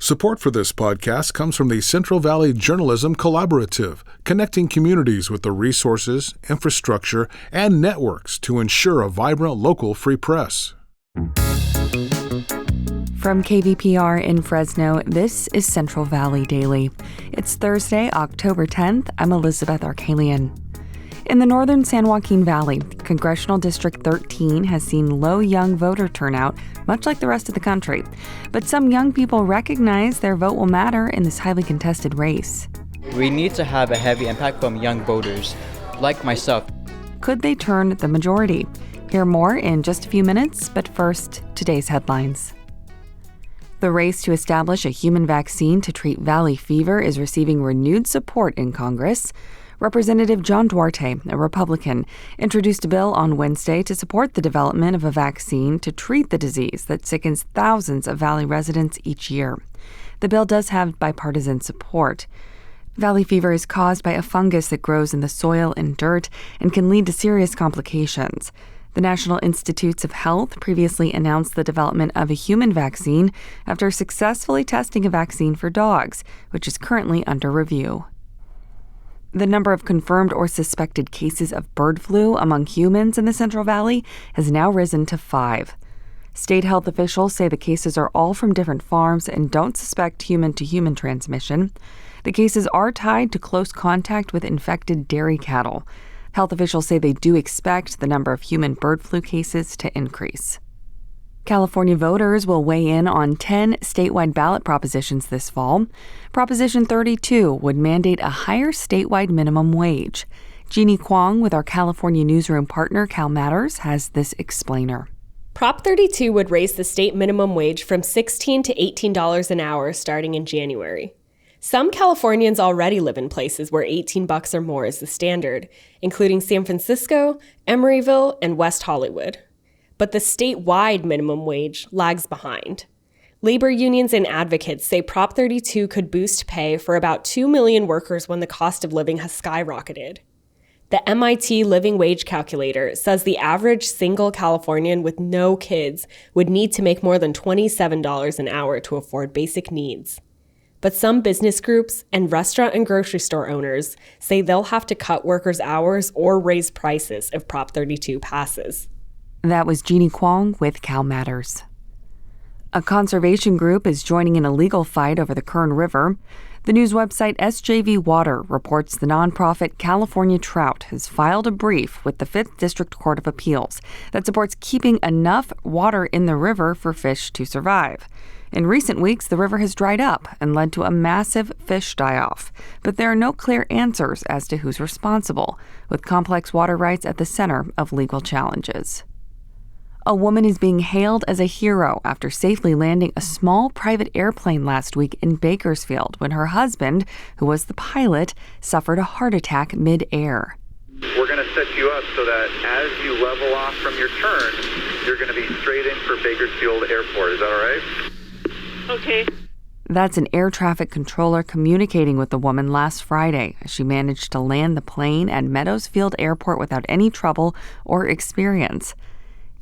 Support for this podcast comes from the Central Valley Journalism Collaborative, connecting communities with the resources, infrastructure, and networks to ensure a vibrant local free press. From KVPR in Fresno, this is Central Valley Daily. It's Thursday, October 10th. I'm Elizabeth Arkalian. In the northern San Joaquin Valley, Congressional District 13 has seen low young voter turnout, much like the rest of the country. But some young people recognize their vote will matter in this highly contested race. We need to have a heavy impact from young voters, like myself. Could they turn the majority? Hear more in just a few minutes, but first, today's headlines. The race to establish a human vaccine to treat valley fever is receiving renewed support in Congress. Representative John Duarte, a Republican, introduced a bill on Wednesday to support the development of a vaccine to treat the disease that sickens thousands of Valley residents each year. The bill does have bipartisan support. Valley fever is caused by a fungus that grows in the soil and dirt and can lead to serious complications. The National Institutes of Health previously announced the development of a human vaccine after successfully testing a vaccine for dogs, which is currently under review. The number of confirmed or suspected cases of bird flu among humans in the Central Valley has now risen to 5. State health officials say the cases are all from different farms and don't suspect human-to-human transmission. The cases are tied to close contact with infected dairy cattle. Health officials say they do expect the number of human bird flu cases to increase. California voters will weigh in on 10 statewide ballot propositions this fall. Proposition 32 would mandate a higher statewide minimum wage. Jeannie Kwong with our California newsroom partner Cal Matters has this explainer. Prop 32 would raise the state minimum wage from $16 to $18 an hour starting in January. Some Californians already live in places where $18 or more is the standard, including San Francisco, Emeryville, and West Hollywood. But the statewide minimum wage lags behind. Labor unions and advocates say Prop 32 could boost pay for about 2 million workers when the cost of living has skyrocketed. The MIT Living Wage Calculator says the average single Californian with no kids would need to make more than $27 an hour to afford basic needs. But some business groups and restaurant and grocery store owners say they'll have to cut workers' hours or raise prices if Prop 32 passes. That was Jeannie Kwong with Cal Matters. A conservation group is joining in a legal fight over the Kern River. The news website SJV Water reports the nonprofit California Trout has filed a brief with the 5th District Court of Appeals that supports keeping enough water in the river for fish to survive. In recent weeks, the river has dried up and led to a massive fish die-off. But there are no clear answers as to who's responsible, with complex water rights at the center of legal challenges. A woman is being hailed as a hero after safely landing a small private airplane last week in Bakersfield when her husband, who was the pilot, suffered a heart attack mid-air. We're going to set you up so that as you level off from your turn, you're going to be straight in for Bakersfield Airport. Is that all right? Okay. That's an air traffic controller communicating with the woman last Friday as she managed to land the plane at Meadowsfield Airport without any trouble or experience.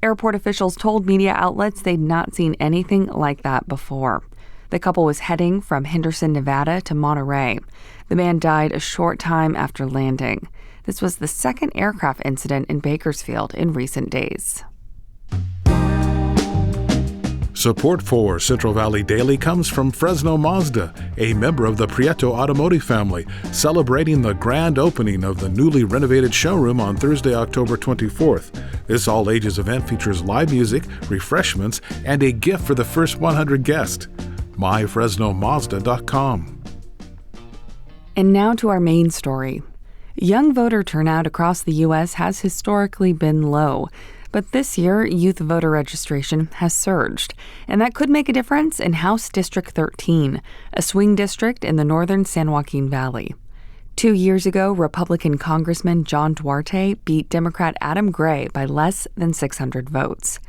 Airport officials told media outlets they'd not seen anything like that before. The couple was heading from Henderson, Nevada to Monterey. The man died a short time after landing. This was the second aircraft incident in Bakersfield in recent days. Support for Central Valley Daily comes from Fresno Mazda, a member of the Prieto Automotive family, celebrating the grand opening of the newly renovated showroom on Thursday, October 24th. This all-ages event features live music, refreshments, and a gift for the first 100 guests. myfresnomazda.com. And now to our main story. Young voter turnout across the U.S. has historically been low. But this year, youth voter registration has surged, and that could make a difference in House District 13, a swing district in the northern San Joaquin Valley. 2 years ago, Republican Congressman John Duarte beat Democrat Adam Gray by less than 600 votes.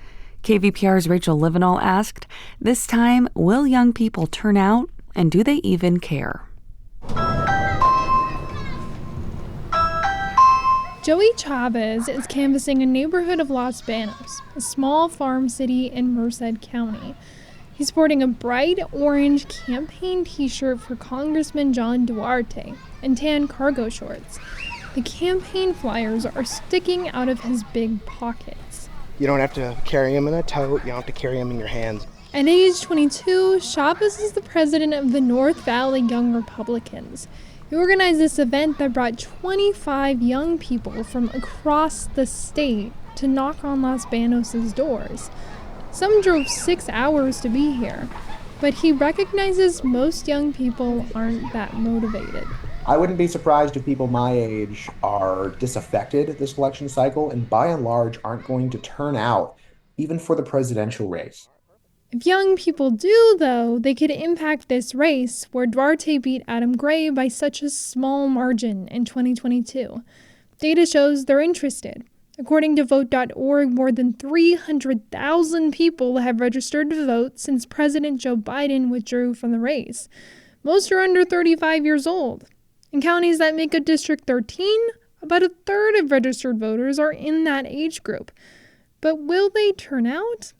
KVPR's Rachel Livinal asked, this time, will young people turn out, and do they even care? Joey Chavez is canvassing a neighborhood of Los Banos, a small farm city in Merced County. He's sporting a bright orange campaign t-shirt for Congressman John Duarte and tan cargo shorts. The campaign flyers are sticking out of his big pockets. You don't have to carry them in a tote. You don't have to carry them in your hands. At age 22, Chavez is the president of the North Valley Young Republicans. He organized this event that brought 25 young people from across the state to knock on Los Banos' doors. Some drove 6 hours to be here, but he recognizes most young people aren't that motivated. I wouldn't be surprised if people my age are disaffected this election cycle and by and large aren't going to turn out even for the presidential race. If young people do, though, they could impact this race where Duarte beat Adam Gray by such a small margin in 2022. Data shows they're interested. According to Vote.org, more than 300,000 people have registered to vote since President Joe Biden withdrew from the race. Most are under 35 years old. In counties that make up District 13, about a third of registered voters are in that age group. But will they turn out?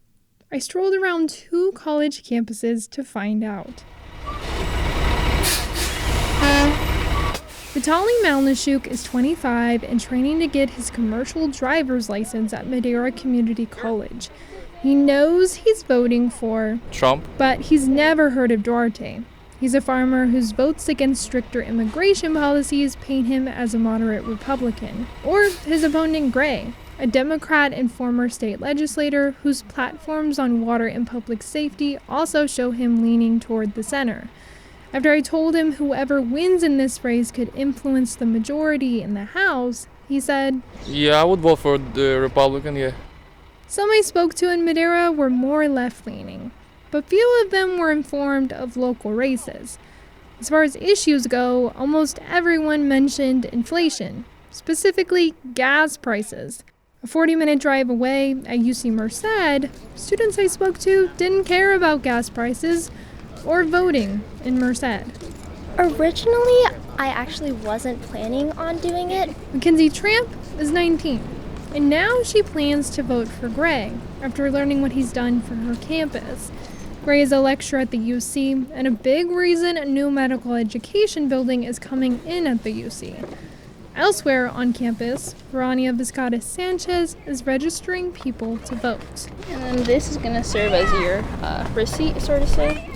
I strolled around 2 college campuses to find out. Vitaly Malnishuk is 25 and training to get his commercial driver's license at Madera Community College. He knows he's voting for Trump, but he's never heard of Duarte. He's a farmer whose votes against stricter immigration policies paint him as a moderate Republican, or his opponent Gray, a Democrat and former state legislator whose platforms on water and public safety also show him leaning toward the center. After I told him whoever wins in this race could influence the majority in the House, he said, yeah, I would vote for the Republican, yeah. Some I spoke to in Madera were more left-leaning, but few of them were informed of local races. As far as issues go, almost everyone mentioned inflation, specifically gas prices. A 40-minute drive away at UC Merced, students I spoke to didn't care about gas prices or voting in Merced. Originally, I actually wasn't planning on doing it. Mackenzie Tramp is 19, and now she plans to vote for Gray after learning what he's done for her campus. Gray is a lecturer at the UC, and a big reason a new medical education building is coming in at the UC. Elsewhere on campus, Verania Vizcarra-Sanchez is registering people to vote. And then this is going to serve as your receipt, sort of say.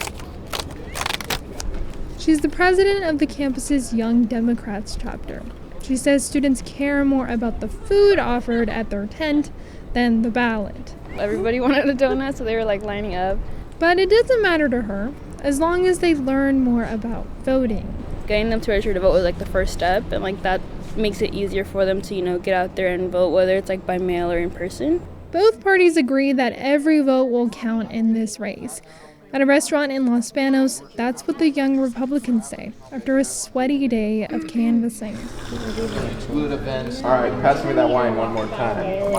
She's the president of the campus's Young Democrats chapter. She says students care more about the food offered at their tent than the ballot. Everybody wanted a donut, so they were like lining up. But it doesn't matter to her, as long as they learn more about voting. Getting them to register to vote was like the first step, and like that makes it easier for them to, get out there and vote, whether it's like by mail or in person. Both parties agree that every vote will count in this race. At a restaurant in Los Banos, that's what the young Republicans say after a sweaty day of canvassing. Food events. All right, pass me that wine one more time.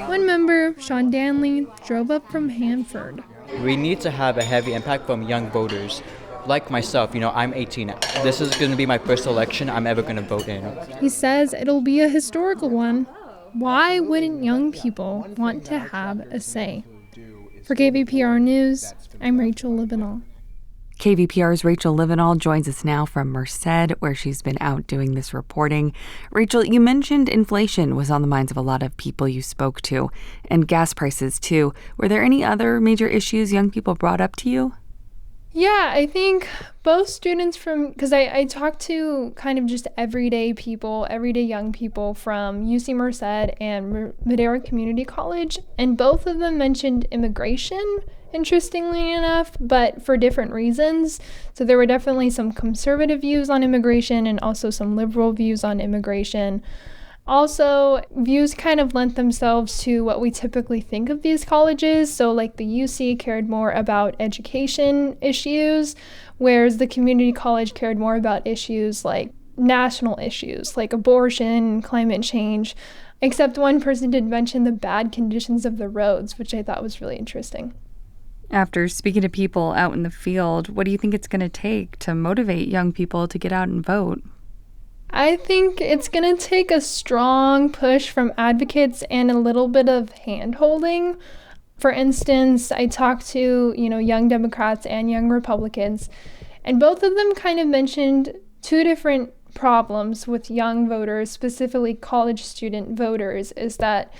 One member, Sean Danley, drove up from Hanford. We need to have a heavy impact from young voters. Like myself, I'm 18. This is going to be my first election I'm ever going to vote in. He says it'll be a historical one. Why wouldn't young people want to have a say? For KVPR News, I'm Rachel Livinal. KVPR's Rachel Livinal joins us now from Merced, where she's been out doing this reporting. Rachel, you mentioned inflation was on the minds of a lot of people you spoke to, and gas prices too. Were there any other major issues young people brought up to you? Yeah, I think both students because I talked to kind of just everyday young people from UC Merced and Madera Community College, and both of them mentioned immigration, interestingly enough, but for different reasons. So there were definitely some conservative views on immigration and also some liberal views on immigration. Also, views kind of lent themselves to what we typically think of these colleges. So like the UC cared more about education issues, whereas the community college cared more about issues like national issues, like abortion, climate change, except one person did mention the bad conditions of the roads, which I thought was really interesting. After speaking to people out in the field, what do you think it's going to take to motivate young people to get out and vote? I think it's going to take a strong push from advocates and a little bit of hand-holding. For instance, I talked to, young Democrats and young Republicans, and both of them kind of mentioned two different problems with young voters, specifically college student voters, is that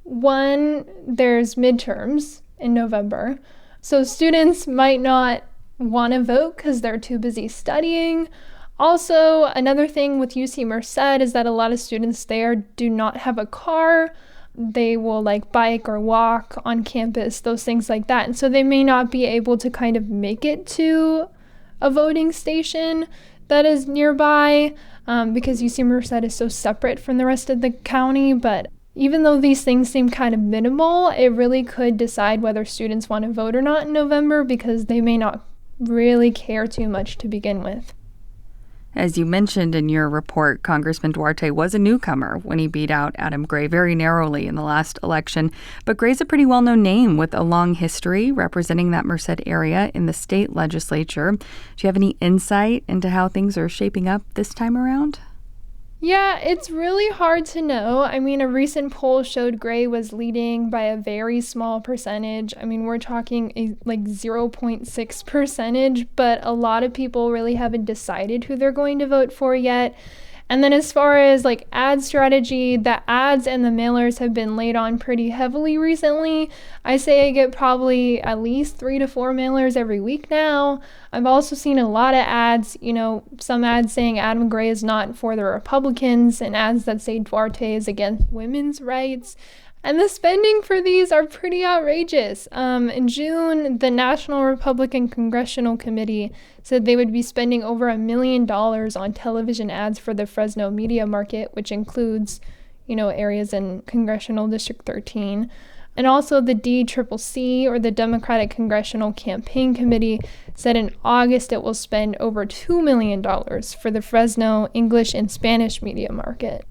one, there's midterms in November, so students might not want to vote because they're too busy studying. Also, another thing with UC Merced is that a lot of students there do not have a car. They will bike or walk on campus, those things like that. And so they may not be able to kind of make it to a voting station that is nearby because UC Merced is so separate from the rest of the county. But even though these things seem kind of minimal, it really could decide whether students want to vote or not in November because they may not really care too much to begin with. As you mentioned in your report, Congressman Duarte was a newcomer when he beat out Adam Gray very narrowly in the last election. But Gray's a pretty well-known name with a long history representing that Merced area in the state legislature. Do you have any insight into how things are shaping up this time around? Yeah, it's really hard to know. I mean, a recent poll showed Gray was leading by a very small percentage. I mean, we're talking 0.6 percentage, but a lot of people really haven't decided who they're going to vote for yet. And then as far as ad strategy, the ads and the mailers have been laid on pretty heavily recently. I say I get probably at least 3 to 4 mailers every week now. I've also seen a lot of ads, some ads saying Adam Gray is not for the Republicans and ads that say Duarte is against women's rights. And the spending for these are pretty outrageous. In June, the National Republican Congressional Committee said they would be spending over $1 million on television ads for the Fresno media market, which includes, areas in Congressional District 13. And also the DCCC, or the Democratic Congressional Campaign Committee, said in August it will spend over $2 million for the Fresno English and Spanish media market.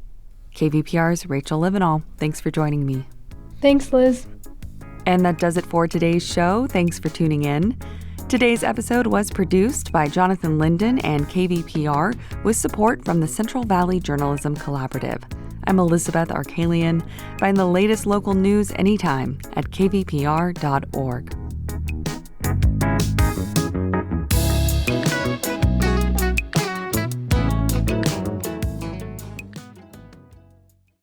KVPR's Rachel Livinal. Thanks for joining me. Thanks, Liz. And that does it for today's show. Thanks for tuning in. Today's episode was produced by Jonathan Linden and KVPR with support from the Central Valley Journalism Collaborative. I'm Elizabeth Arkalian. Find the latest local news anytime at kvpr.org.